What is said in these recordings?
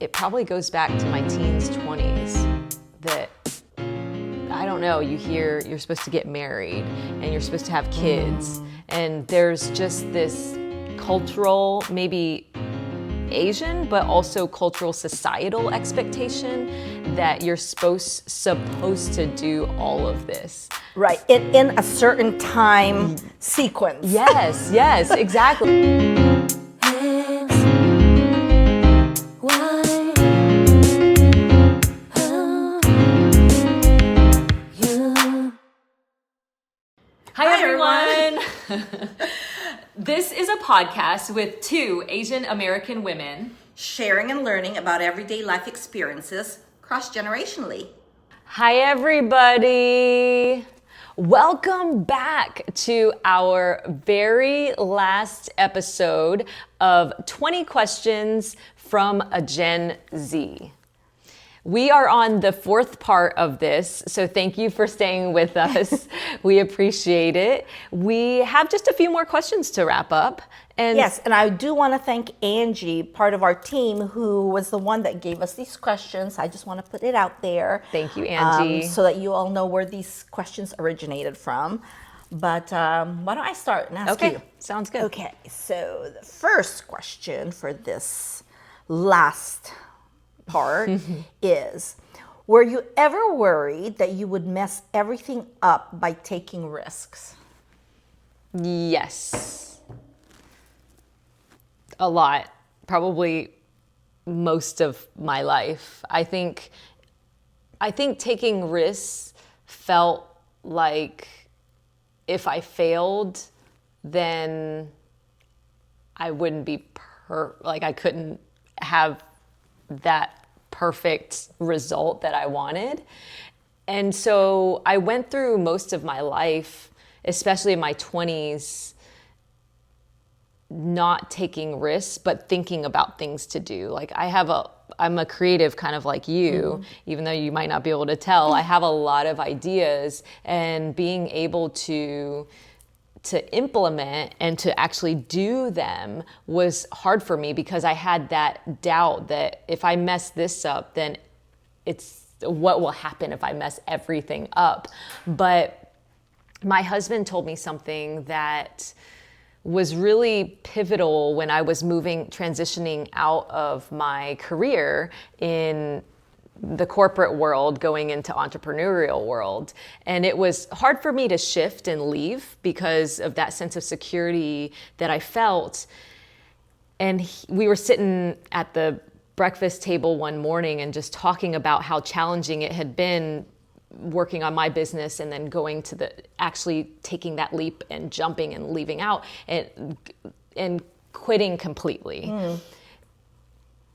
it probably goes back to my teens, 20s, that I don't know, you hear you're supposed to get married and you're supposed to have kids. And there's just this cultural, maybe Asian, but also cultural societal expectation that you're supposed to do all of this. Right, in a certain time sequence. Yes, exactly. Hi everyone. This is a podcast with two Asian American women Sharing and learning about everyday life experiences cross-generationally. Hi everybody. Welcome back to our very last episode of 20 Questions from a Gen Z. We are on the fourth part of this, so thank you for staying with us. We appreciate it. We have just a few more questions to wrap up. Yes, and I do want to thank Angie, part of our team, who was the one that gave us these questions. I just want to put it out there. Thank you, Angie. So that you all know where these questions originated from. But why don't I start and ask you? Okay, sounds good. Okay, so the first question for this last part is, were you ever worried that you would mess everything up by taking risks? Yes. A lot. Probably most of my life. I think taking risks felt like if I failed, then I wouldn't be I couldn't have that perfect result that I wanted. And so I went through most of my life, especially in my 20s, not taking risks, but thinking about things to do. Like I'm a creative kind of like you, even though you might not be able to tell. I have a lot of ideas, and being able to implement and to actually do them was hard for me because I had that doubt that if I mess this up, then what will happen if I mess everything up? But my husband told me something that was really pivotal when I was transitioning out of my career in the corporate world, going into entrepreneurial world. And it was hard for me to shift and leave because of that sense of security that I felt. And we were sitting at the breakfast table one morning and just talking about how challenging it had been working on my business and then going to actually taking that leap and jumping and leaving out and quitting completely.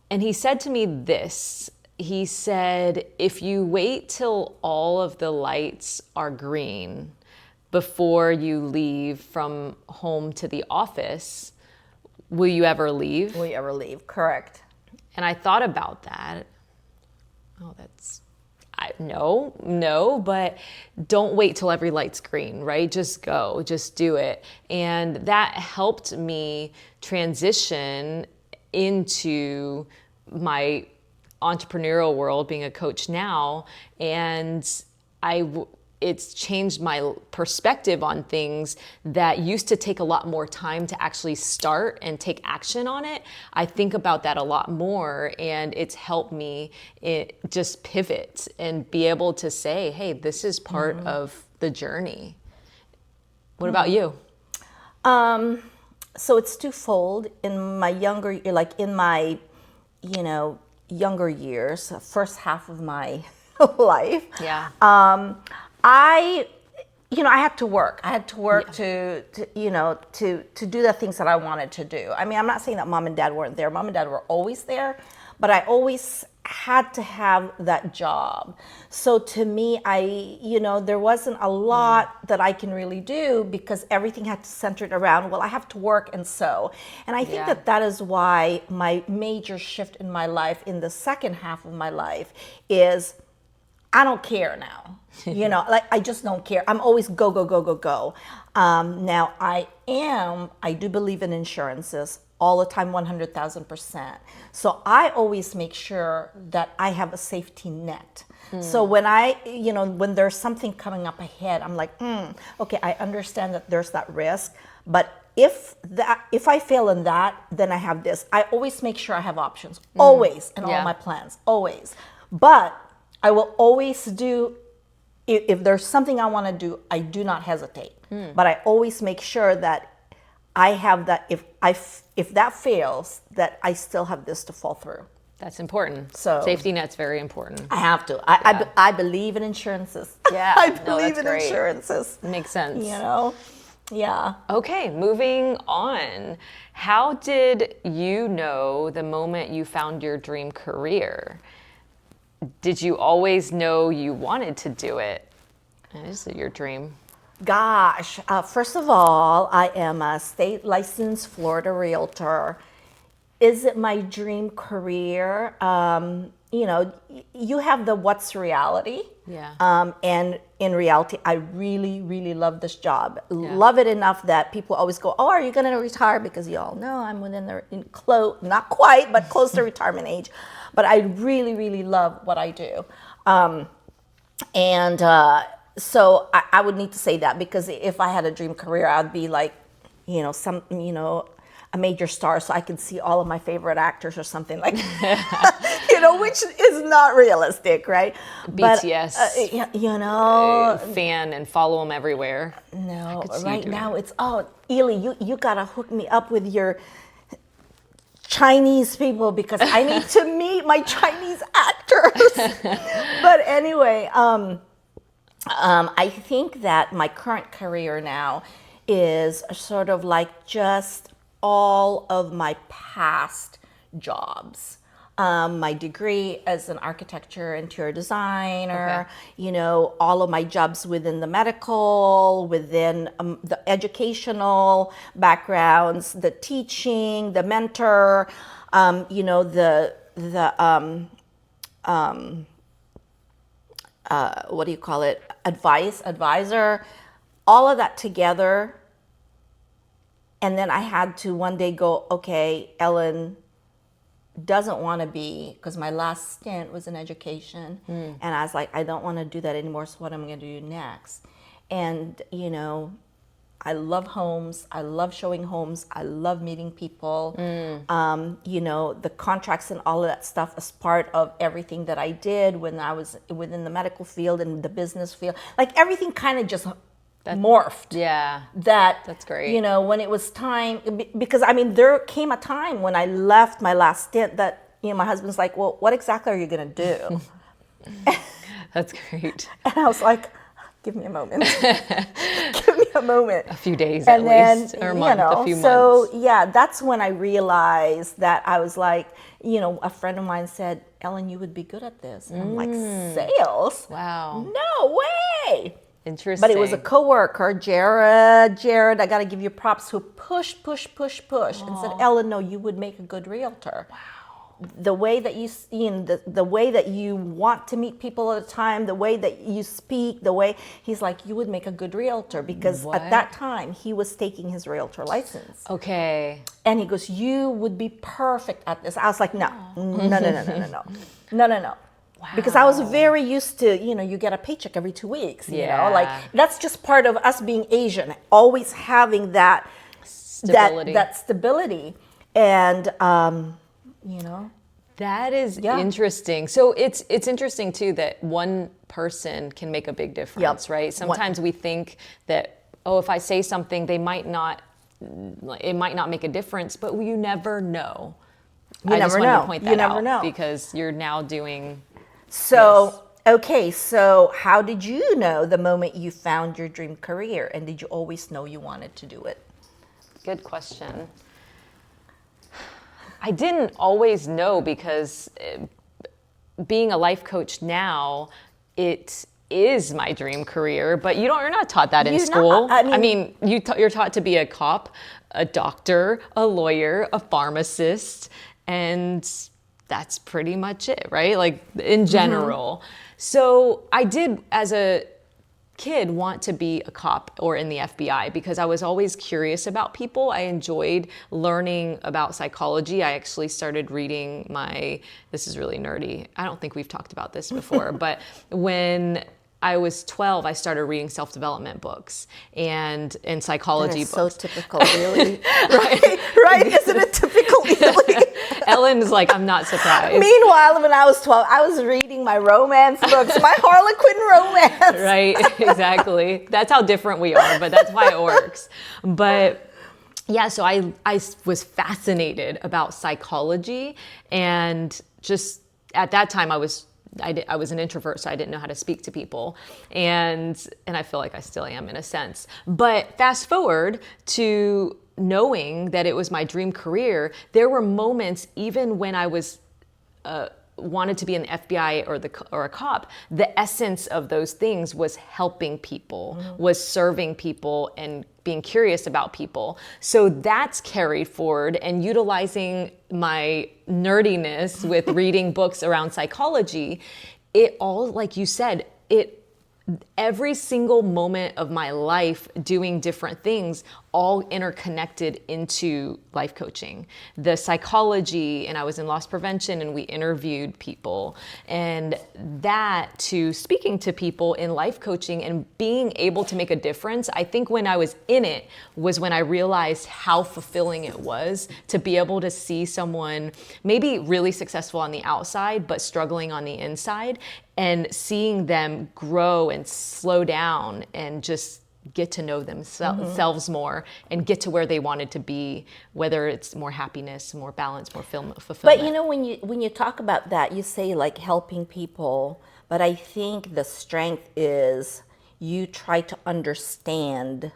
And he said to me this. He said, if you wait till all of the lights are green before you leave from home to the office, will you ever leave? Will you ever leave? Correct. And I thought about that. No, but don't wait till every light's green, right? Just go, just do it. And that helped me transition into my entrepreneurial world, being a coach now, and it's changed my perspective on things that used to take a lot more time to actually start and take action on it. I think about that a lot more, and it's helped me just pivot and be able to say, hey, this is part of the journey. What about you? So it's twofold. In my younger years, first half of my life. Yeah. I had to work. I had to work to do the things that I wanted to do. I mean, I'm not saying that mom and dad weren't there. Mom and dad were always there, but I always had to have that job. So to me, there wasn't a lot that I can really do because everything had to center it around, well, I have to work and sew. And I think that is why my major shift in my life in the second half of my life is I don't care now. I just don't care. I'm always go, go, go, go, go. Now I do believe in insurances. all the time 100,000%. So I always make sure that I have a safety net. So when when there's something coming up ahead, I'm like, okay, I understand that there's that risk, but if I fail in that, then I have this. I always make sure I have options, always, in all my plans, always. But I will always do, if there's something I want to do, I do not hesitate. But I always make sure that I have that, if that fails, that I still have this to fall through. That's important. So safety net's very important. I have to. I believe in insurances. Yeah, I no, believe that's in great. insurances. Makes sense. Yeah. Okay, moving on. How did you know the moment you found your dream career? Did you always know you wanted to do it? Is it your dream? Gosh, first of all, I am a state licensed Florida realtor. Is it my dream career? You have the what's reality. Yeah. And in reality, I really, really love this job. Love it enough that people always go, "Oh, are you going to retire?" Because you all know I'm within not quite, but close to retirement age. But I really, really love what I do. So I would need to say that, because if I had a dream career, I'd be like, a major star, so I can see all of my favorite actors or something like that, which is not realistic, right? BTS. But, fan and follow them everywhere. No, right now it's, Ely, you gotta hook me up with your Chinese people, because I need to meet my Chinese actors. But anyway, I think that my current career now is sort of like just all of my past jobs. My degree as an architecture interior designer, all of my jobs within the medical, within the educational backgrounds, the teaching, the mentor, what do you call it? Advisor, all of that together. And then I had to one day go, okay, Ellen doesn't want to be, because my last stint was in education. And I was like, I don't want to do that anymore. So what am I going to do next? And, I love homes. I love showing homes. I love meeting people. The contracts and all of that stuff is part of everything that I did when I was within the medical field and the business field. Like everything kind of just morphed. Yeah. That's great. When it was time, because there came a time when I left my last stint that, my husband's like, well, what exactly are you going to do? That's great. And I was like, give me a moment. Give me a moment. A few days and at least, or a month, a few months. So yeah, that's when I realized that I was like, a friend of mine said, Ellen, you would be good at this. And I'm like, sales? Wow. No way. Interesting. But it was a coworker, Jared, I got to give you props, who pushed, and said, Ellen, no, you would make a good realtor. Wow. The way that you, the way that you want to meet people at a time, the way that you speak, he's like, you would make a good realtor, because at that time he was taking his realtor license. Okay. And he goes, you would be perfect at this. I was like, no. Wow. Because I was very used to, you get a paycheck every 2 weeks, like that's just part of us being Asian, always having that stability. That stability. And, That is interesting. So it's interesting too that one person can make a big difference, right? Sometimes we think that, if I say something, it might not make a difference, but you never know. I just wanted to point that out because you're now doing So how did you know the moment you found your dream career, and did you always know you wanted to do it? Good question. I didn't always know, because being a life coach now, it is my dream career, but you're not taught that in school. You're taught to be a cop, a doctor, a lawyer, a pharmacist, and that's pretty much it, right? Like in general. So I did, as a kid want to be a cop or in the FBI because I was always curious about people. I enjoyed learning about psychology. I actually started reading this is really nerdy. I don't think we've talked about this before, but when I was 12, I started reading self-development books and psychology books. So typical, really. right? Isn't it typical, really? Ellen's like, I'm not surprised. Meanwhile, when I was 12, I was reading my romance books, my Harlequin romance. Right, exactly. That's how different we are, but that's why it works. But yeah, so I was fascinated about psychology, and just at that time I was an introvert, so I didn't know how to speak to people. And I feel like I still am in a sense. But fast forward to knowing that it was my dream career, there were moments even when I was wanted to be an FBI or a cop, the essence of those things was helping people, was serving people and being curious about people. So that's carried forward, and utilizing my nerdiness with reading books around psychology, it all, like you said, every single moment of my life doing different things all interconnected into life coaching. The psychology, and I was in loss prevention and we interviewed people, and that to speaking to people in life coaching and being able to make a difference. I think when I was in it was when I realized how fulfilling it was to be able to see someone maybe really successful on the outside but struggling on the inside, and seeing them grow and slow down and just get to know themselves more and get to where they wanted to be, whether it's more happiness, more balance, more fulfillment. But you know, when you talk about that, you say like helping people, but I think the strength is you try to understand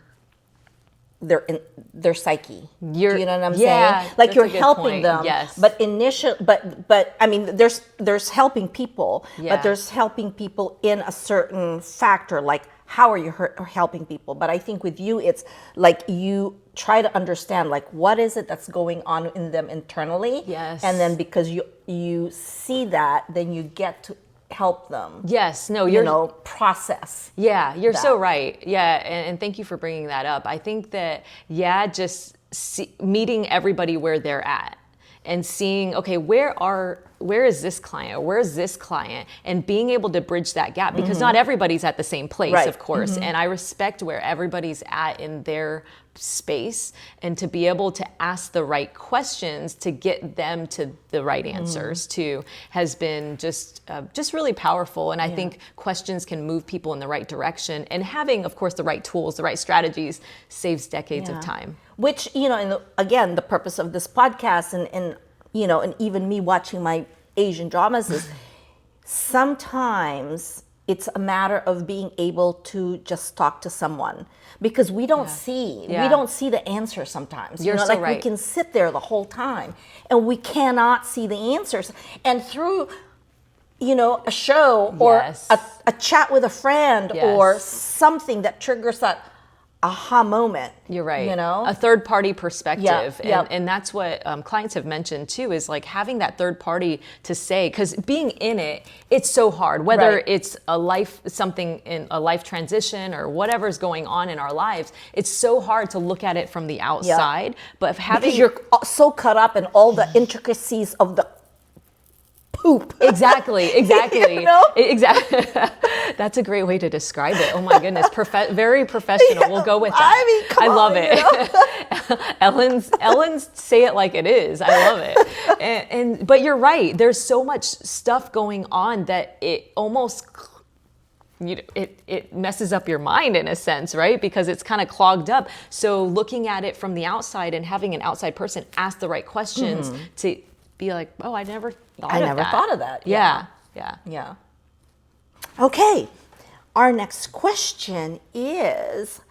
their psyche. Do you know what I'm saying? Like you're helping them. Yes. But but I mean, there's helping people, but there's helping people in a certain factor, like how are you helping people? But I think with you, it's like you try to understand like what is it that's going on in them internally. Yes. And then because you see that, then you get to help them. Yes. No, you're process. Yeah, you're so right. Yeah. And thank you for bringing that up. I think that, just meeting everybody where they're at and seeing, okay, where is this client or where is this client, and being able to bridge that gap, because not everybody's at the same place, of course. And I respect where everybody's at in their space, and to be able to ask the right questions to get them to the right answers too has been just really powerful. And I think questions can move people in the right direction, and having, of course, the right tools, the right strategies saves decades of time. Which, again, the purpose of this podcast and even me watching my Asian dramas is sometimes it's a matter of being able to just talk to someone, because we don't see the answer sometimes. You're so like right. We can sit there the whole time and we cannot see the answers. And through a show or a chat with a friend or something that triggers that aha moment. You're right. A third party perspective. And that's what clients have mentioned too, is like having that third party to say, because being in it, it's so hard, whether it's something in a life transition or whatever's going on in our lives, it's so hard to look at it from the outside. But because you're so caught up in all the intricacies of the poop. Exactly. Exactly. That's a great way to describe it. Oh my goodness. Very professional. We'll go with that. I love it. Ellen's say it like it is. I love it. But you're right. There's so much stuff going on that it almost, it messes up your mind in a sense, right? Because it's kind of clogged up. So looking at it from the outside and having an outside person ask the right questions to be like, oh, I never thought of that. Yeah. Okay. Our next question is,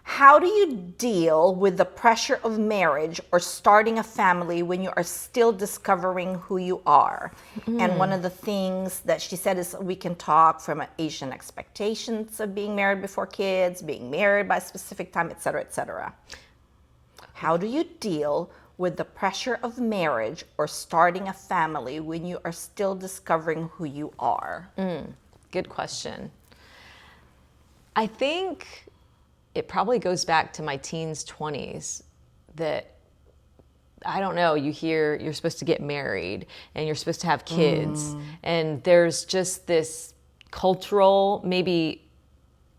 how do you deal with the pressure of marriage or starting a family when you are still discovering who you are? And one of the things that she said is we can talk from Asian expectations of being married before kids, being married by a specific time, et cetera, et cetera. How do you deal with the pressure of marriage or starting a family when you are still discovering who you are? Good question. I think it probably goes back to my teens, 20s, that I don't know, you hear you're supposed to get married and you're supposed to have kids. And there's just this cultural, maybe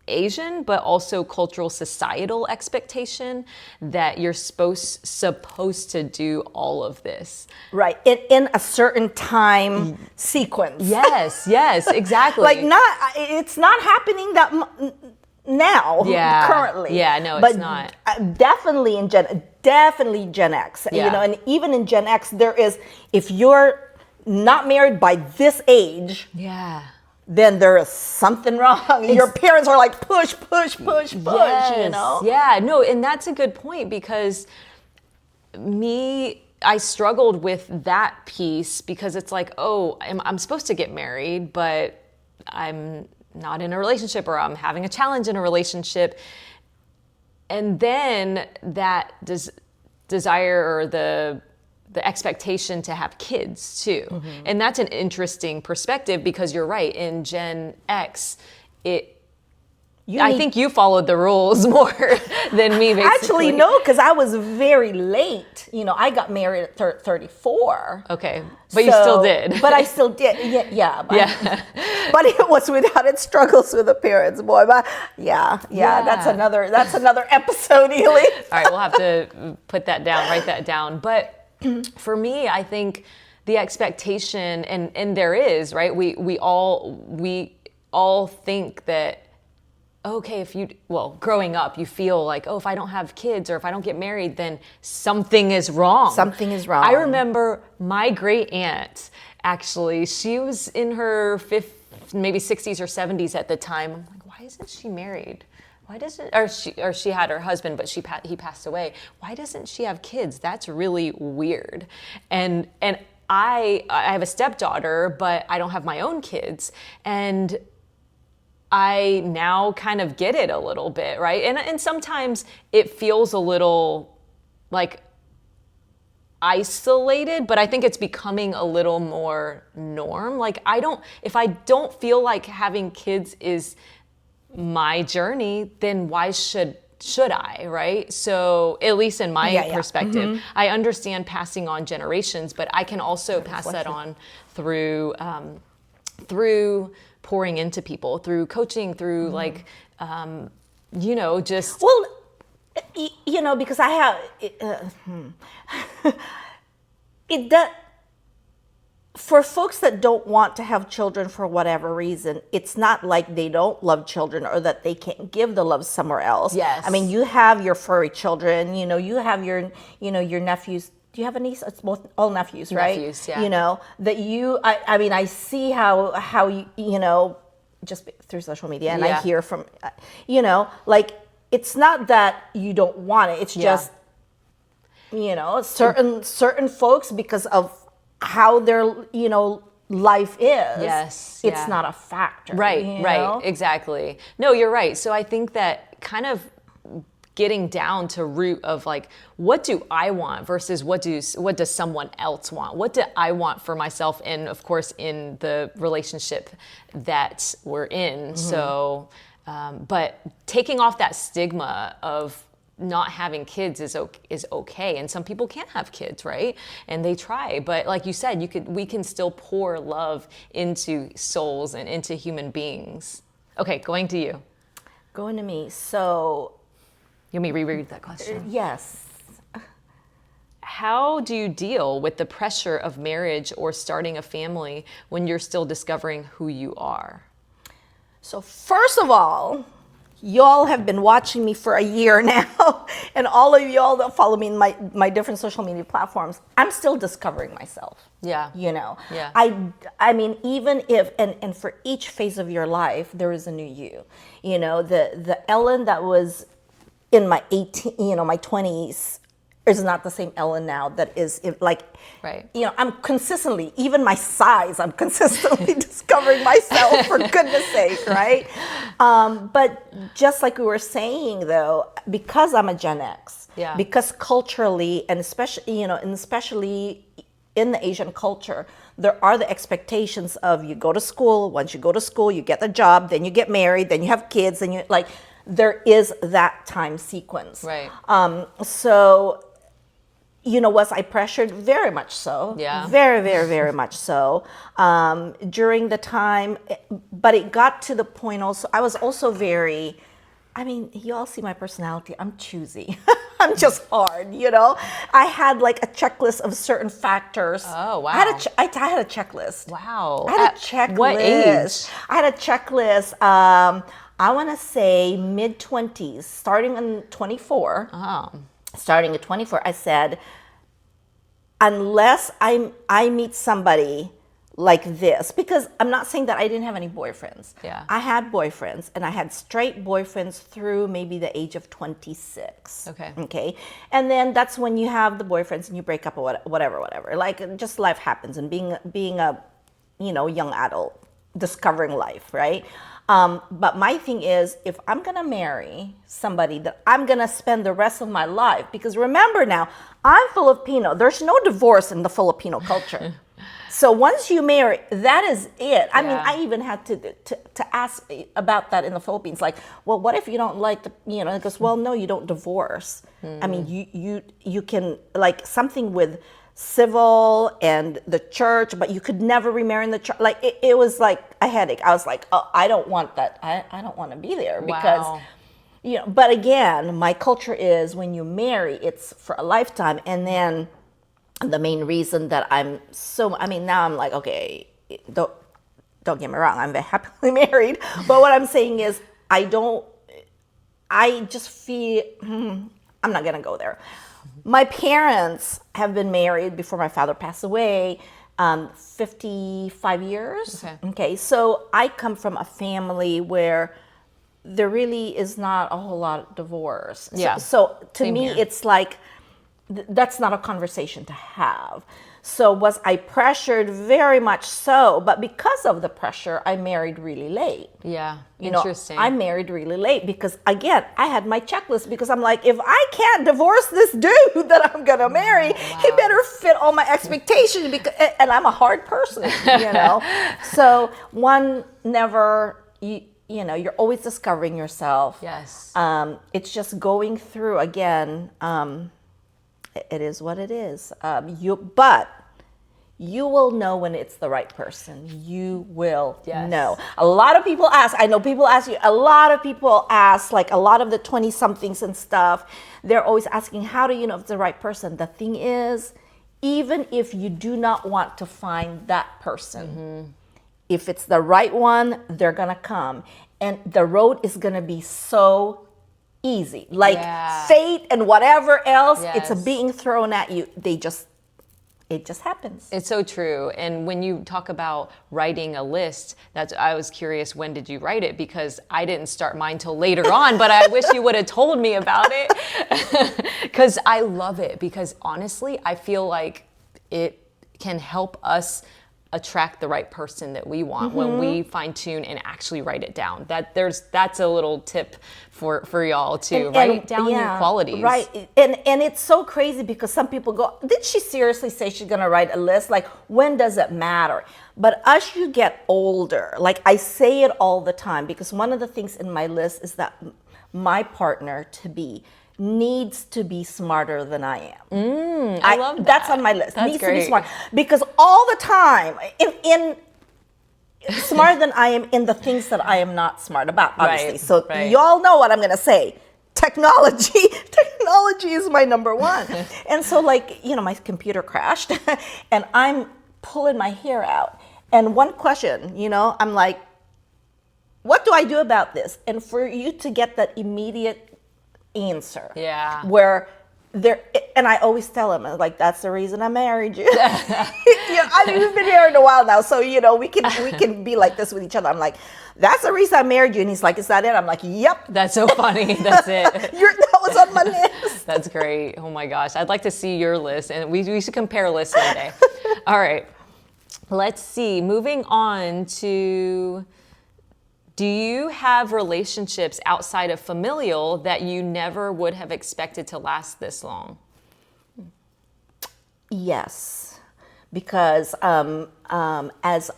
Asian, but also cultural societal expectation that you're supposed to do all of this. Right. In a certain time sequence. Yes, exactly. Like it's not happening that now, currently. Yeah, no, it's but not. Definitely definitely Gen X. Yeah. You know, and even in Gen X, there is, if you're not married by this age, then there is something wrong. Your parents are like, push, you know? Yeah, no, and that's a good point, because I struggled with that piece, because it's like, oh, I'm supposed to get married, but I'm not in a relationship, or I'm having a challenge in a relationship. And then that desire, or the expectation to have kids too. And that's an interesting perspective, because you're right, in Gen X, I think you followed the rules more than me, basically. Actually, no, because I was very late. You know, I got married at 34. Okay, but you still did. But I still did, yeah. But it was without its struggles with the parents, boy. But yeah. That's another episode, Ely. All right, we'll have to put that down, write that down. But for me, I think the expectation, and there is, right? We all think that, okay, growing up, you feel like, oh, if I don't have kids, or if I don't get married, then something is wrong. Something is wrong. I remember my great aunt, actually, she was in her maybe 60s or 70s at the time. I'm like, why isn't she married? Why doesn't, or she had her husband, but he passed away. Why doesn't she have kids? That's really weird. And I have a stepdaughter, but I don't have my own kids. And I now kind of get it a little bit, right? And sometimes it feels a little like isolated, but I think it's becoming a little more norm. Like if I don't feel like having kids is my journey, then why should I, right? So at least in my perspective, I understand passing on generations, but I can also pass that on through pouring into people, through coaching, through just... Well, because I have... it does... For folks that don't want to have children for whatever reason, it's not like they don't love children or that they can't give the love somewhere else. Yes. I mean, you have your furry children, you have your nephews. Do you have a niece? It's all nephews, right? Nephews, yeah. I see how you just through social media, and I hear from, it's not that you don't want it. It's just, certain folks, because of how their, life is. It's not a factor. Right, exactly. No, you're right. So I think that kind of getting down to root of like, what do I want versus what does someone else want? What do I want for myself, and of course in the relationship that we're in. So, but taking off that stigma of not having kids is okay, and some people can't have kids, right? And they try, but like you said, we can still pour love into souls and into human beings. Okay, going to you. Going to me. So, you want me to reread that question? Yes. How do you deal with the pressure of marriage or starting a family when you're still discovering who you are? So first of all, y'all have been watching me for a year now, and all of y'all that follow me in my different social media platforms, I'm still discovering myself. Yeah. Yeah. I mean, even if, and for each phase of your life, there is a new you. The Ellen that was in my 20s is not the same Ellen now that is right. I'm consistently, even my size, I'm consistently discovering myself, for goodness sake, right? But just like we were saying though, because I'm a Gen X, because culturally and especially in the Asian culture, there are the expectations of you go to school. Once you go to school, you get the job, then you get married, then you have kids, and you like, there is that time sequence. Right. So, was I pressured? Very much so. Yeah. Very, very, very much so. During the time, but it got to the point also, I was also very, you all see my personality. I'm choosy. I'm just hard, I had like a checklist of certain factors. Oh, wow. I had a checklist. Wow. I had a checklist. What age? I had a checklist. I want to say mid-20s, starting in 24. Oh. Starting at 24, I said, unless I meet somebody like this, because I'm not saying that I didn't have any boyfriends. Yeah. I had boyfriends, and I had straight boyfriends through maybe the age of 26. Okay. And then that's when you have the boyfriends and you break up or whatever. Like, just life happens, and being a young adult, discovering life, right? But my thing is, if I'm going to marry somebody that I'm going to spend the rest of my life, because remember now, I'm Filipino. There's no divorce in the Filipino culture. So once you marry, that is it. I mean, I even had to ask about that in the Philippines. Like, well, what if you don't like it goes, well, no, you don't divorce. I mean, you can, like, something with civil and the church, but you could never remarry in the church. Like, it was like a headache. I was like, oh, I don't want that. I don't want to be there because, but again, my culture is when you marry, it's for a lifetime. And then the main reason that now I'm like, okay, don't get me wrong, I'm very happily married. But what I'm saying is, I just feel, I'm not going to go there. My parents have been married before my father passed away, 55 years. Okay. So I come from a family where there really is not a whole lot of divorce. Yeah. So to Same me, here. it's like, that's not a conversation to have. So was I pressured? Very much so. But because of the pressure, I married really late. Yeah. Interesting. I married really late because, again, I had my checklist, because I'm like, if I can't divorce this dude that I'm going to marry, he better fit all my expectations, and I'm a hard person, So one never, you're always discovering yourself. Yes. It's just going through, again, it is what it is. But you will know when it's the right person. You will know. A lot of people ask, I know people ask you, a lot of people ask, like a lot of the 20-somethings and stuff, they're always asking, how do you know if it's the right person? The thing is, even if you do not want to find that person, if it's the right one, they're going to come. And the road is going to be so easy, like fate and whatever else, it's being thrown at you. It just happens. It's so true. And when you talk about writing a list, I was curious, when did you write it? Because I didn't start mine till later on, but I wish you would have told me about it. Because I love it, because honestly, I feel like it can help us attract the right person that we want when we fine tune and actually write it down. That's a little tip for y'all to write down your qualities. Right. And it's so crazy, because some people go, did she seriously say she's gonna write a list? Like, when does it matter? But as you get older, like I say it all the time, because one of the things in my list is that my partner needs to be smarter than I am. I love that. That's on my list. That's needs great. to be smart, because all the time in smarter than I am in the things that I am not smart about, obviously. So y'all know what I'm going to say. Technology is my number one. And so, like, my computer crashed and I'm pulling my hair out. And one question, I'm like, what do I do about this? And for you to get that immediate answer. Yeah. Where and I always tell him, like, that's the reason I married you. We've been here in a while now, so we can be like this with each other. I'm like, that's the reason I married you, and he's like, is that it? I'm like, yep. That's so funny. That's it. That was on my list. That's great. Oh my gosh, I'd like to see your list, and we should compare lists one day. All right, let's see. Moving on to, do you have relationships outside of familial that you never would have expected to last this long? Yes, because as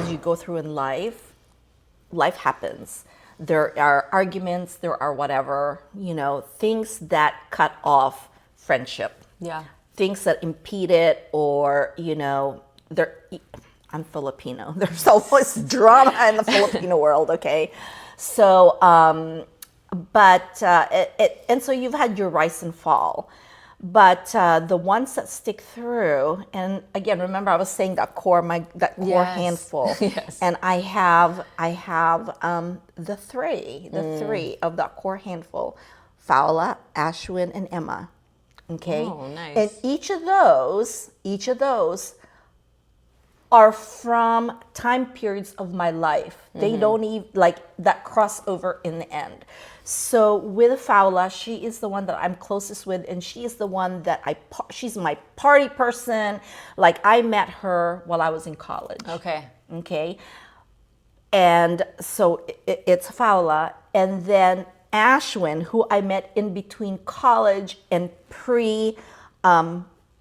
you go through in life, life happens. There are arguments, there are whatever, things that cut off friendship. Yeah. Things that impede it, or, I'm Filipino. There's always drama in the Filipino world, okay? So, and so you've had your rise and fall. But the ones that stick through, and again, remember I was saying that core Yes. handful, Yes. and I have the three of that core handful: Fowla, Ashwin, and Emma. Okay, Oh, nice. and each of those are from time periods of my life. They don't even like that crossover in the end. So with Fowla, she is the one that I'm closest with, and she is the one that she's my party person. Like, I met her while I was in college. Okay. And so it's Fowla, and then Ashwin, who I met in between college and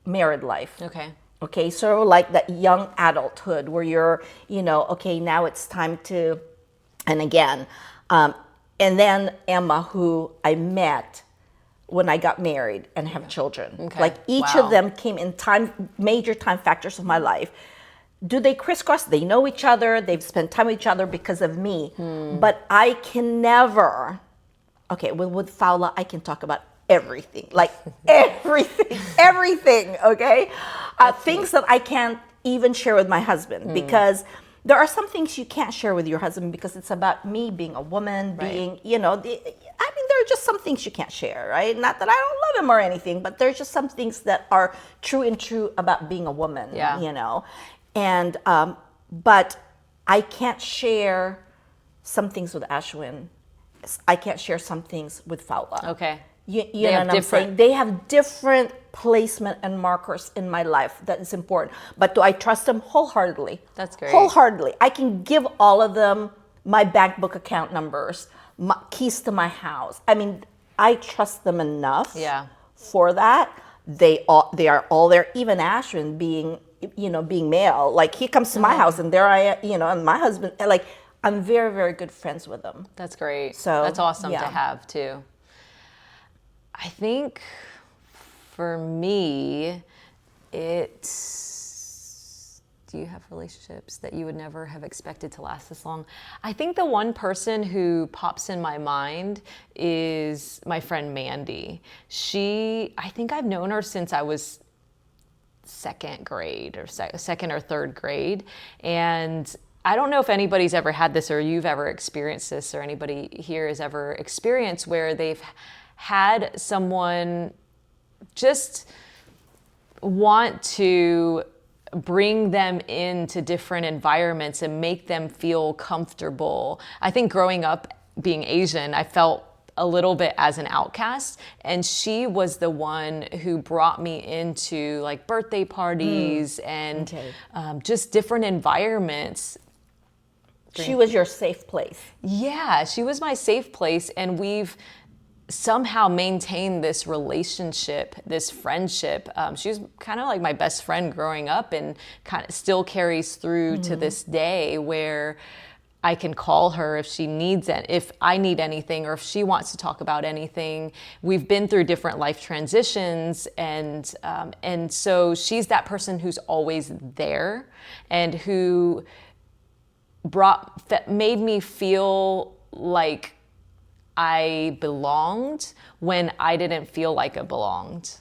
married life. Okay, so like that young adulthood where you're, okay, now it's time to, and again, and then Emma, who I met when I got married and have children. Okay. Like, each Wow. of them came in major time factors of my life. Do they crisscross? They know each other. They've spent time with each other because of me. But I can never, okay, with Fowla, I can talk about everything, like everything, okay? Things that I can't even share with my husband, because there are some things you can't share with your husband because it's about me being a woman, being, there are just some things you can't share, right? Not that I don't love him or anything, but there's just some things that are true about being a woman, And, but I can't share some things with Ashwin. I can't share some things with Fowla. Okay. You know what I'm saying? They have different placement and markers in my life that is important. But do I trust them wholeheartedly? That's great. Wholeheartedly. I can give all of them my bank book account numbers, keys to my house. I mean, I trust them enough for that. They are all there. Even Ashwin being male, like, he comes to my house and there I am, and my husband, like, I'm very, very good friends with them. That's great. So that's awesome to have too. I think for me, it's, do you have relationships that you would never have expected to last this long? I think the one person who pops in my mind is my friend Mandy. I think I've known her since I was second grade or second or third grade. And I don't know if anybody's ever had this, or you've ever experienced this, or anybody here has ever experienced where they've had someone just want to bring them into different environments and make them feel comfortable. I think growing up being Asian, I felt a little bit as an outcast, and she was the one who brought me into like birthday parties and just different environments. She was your safe place. Yeah, she was my safe place, and we've somehow maintained this relationship, this friendship. She was kind of like my best friend growing up, and kind of still carries through to this day, where I can call her if she needs it, if I need anything, or if she wants to talk about anything. We've been through different life transitions, and so she's that person who's always there, and who made me feel like I belonged when I didn't feel like I belonged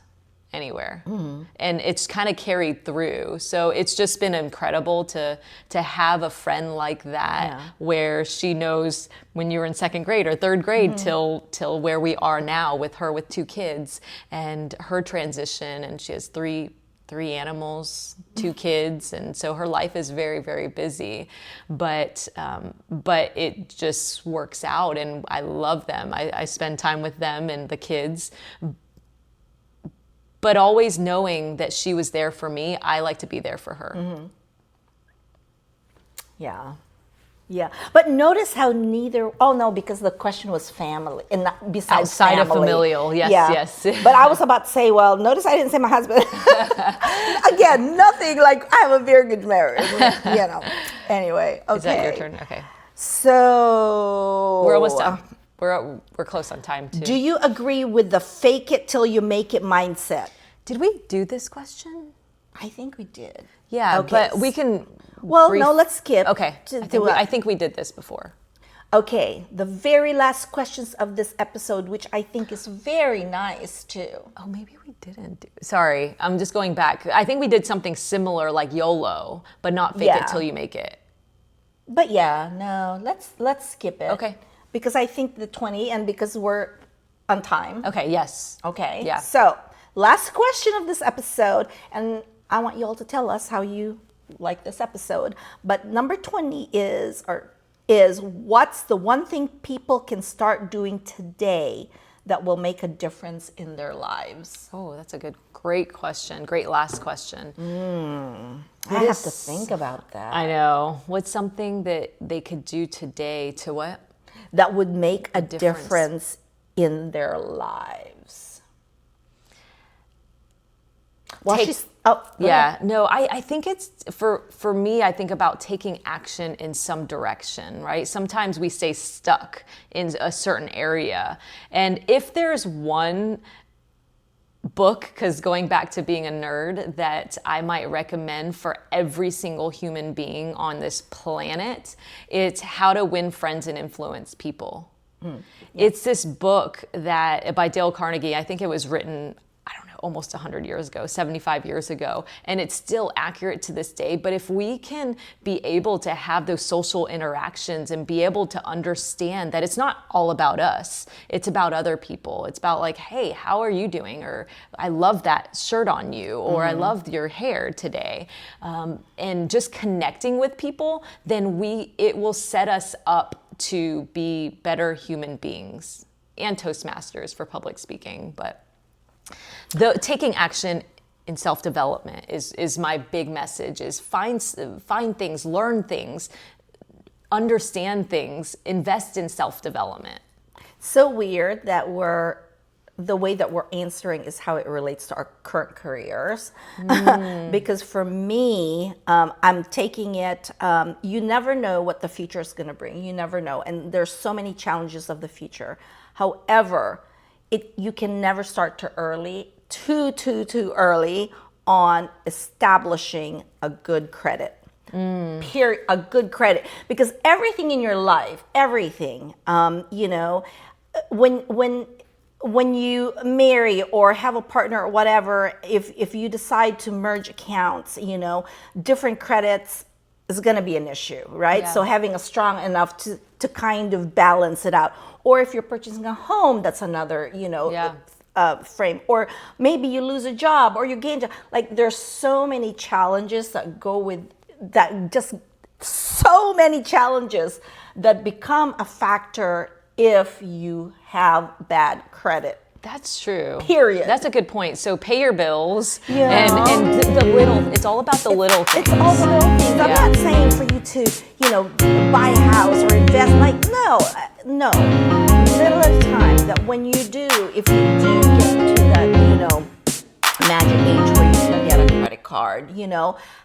anywhere. And it's kind of carried through. So it's just been incredible to have a friend like that, where she knows when you were in second grade or third grade till where we are now with her with 2 kids and her transition. And she has three animals, 2 kids, and so her life is very, very busy, but it just works out, and I love them. I spend time with them and the kids, but always knowing that she was there for me. I like to be there for her. Yeah. Yeah, but notice how neither. Oh no, because the question was family, and not besides Outside of family. familial, yes, Yeah. yes. But I was about to say, well, notice I didn't say my husband. Again, nothing like I have a very good marriage. Anyway, okay. Is that your turn? Okay. So We're almost done. We're close on time too. Do you agree with the fake it till you make it mindset? Did we do this question? I think we did. Yeah, Okay. but we can. Well, no, let's skip. Okay. I think we did this before. Okay, the very last questions of this episode, which I think is very nice too. Oh, maybe we didn't. Sorry, I'm just going back. I think we did something similar, like YOLO, but not fake it till you make it. But yeah, no, let's skip it. Okay. Because I think the 20, and because we're on time. Okay. Yes. Okay. Yeah. So last question of this episode, and I want you all to tell us how you like this episode. But number 20 is what's the one thing people can start doing today that will make a difference in their lives? Oh, that's a great question. Great last question. I have to think about that. I know. What's something that they could do today to what? That would make a difference in their lives. Well, I think it's for me, I think about taking action in some direction, right? Sometimes we stay stuck in a certain area. And if there's one book, because going back to being a nerd, that I might recommend for every single human being on this planet, it's How to Win Friends and Influence People. It's this book that by Dale Carnegie. I think it was written, I don't know, almost 100 years ago, 75 years ago, and it's still accurate to this day. But if we can be able to have those social interactions and be able to understand that it's not all about us, it's about other people. It's about like, hey, how are you doing? Or I love that shirt on you, or I love your hair today. And just connecting with people, then it will set us up to be better human beings, and Toastmasters for public speaking. But taking action in self-development is my big message, is find things, learn things, understand things, invest in self-development. So weird that the way that we're answering is how it relates to our current careers. Because for me, I'm taking it, you never know what the future is going to bring. You never know. And there's so many challenges of the future. However, you can never start too early on establishing a good credit. Period. A good credit. Because everything in your life, when you marry or have a partner or whatever, if you decide to merge accounts, different credits is going to be an issue, right? Yeah. So having a strong enough to kind of balance it out. Or if you're purchasing a home, that's another, frame. Or maybe you lose a job or you gain a job. Like there's so many challenges that go with that, just so many challenges that become a factor if you have bad credit. That's true. Period. That's a good point. So pay your bills and the little, it's all about the little things. It's all the little things. I'm not saying for you to, buy a house or invest. Like, no. Little at a time, that when you do, if you do get to that, magic age where you can get a credit card,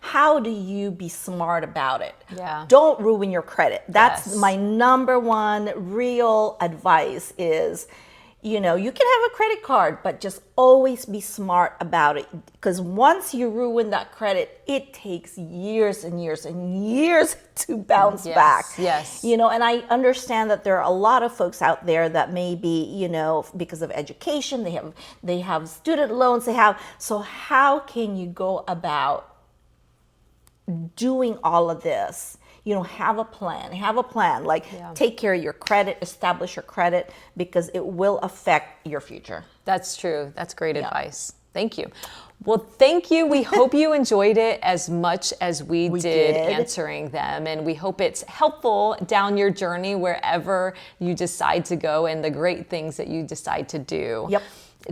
how do you be smart about it? Yeah. Don't ruin your credit. That's my number one real advice is, you can have a credit card, but just always be smart about it. Because once you ruin that credit, it takes years and years and years to bounce back. Yes. And I understand that there are a lot of folks out there that maybe, because of education, they have student loans, so how can you go about doing all of this? Have a plan, like take care of your credit, establish your credit, because it will affect your future. That's true. That's great advice. Thank you. Well, thank you. We hope you enjoyed it as much as we did answering them. And we hope it's helpful down your journey wherever you decide to go and the great things that you decide to do. Yep.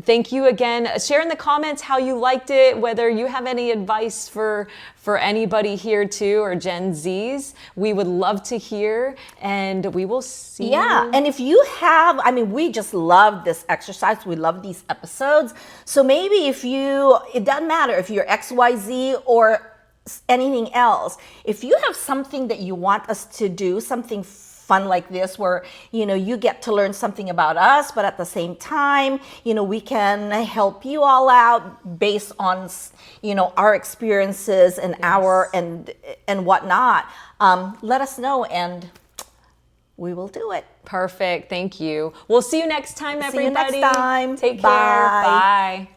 Thank you again. Share in the comments how you liked it, whether you have any advice for anybody here too, or Gen Zs. We would love to hear, and we will see. Yeah, and if you have, I mean, we just love this exercise. We love these episodes. So maybe it doesn't matter if you're XYZ or anything else. If you have something that you want us to do, something fun like this, where you get to learn something about us, but at the same time we can help you all out based on our experiences and and whatnot, let us know and we will do it. Perfect. Thank you. We'll see you next time, everybody. See you next time. Take care. Bye. Bye.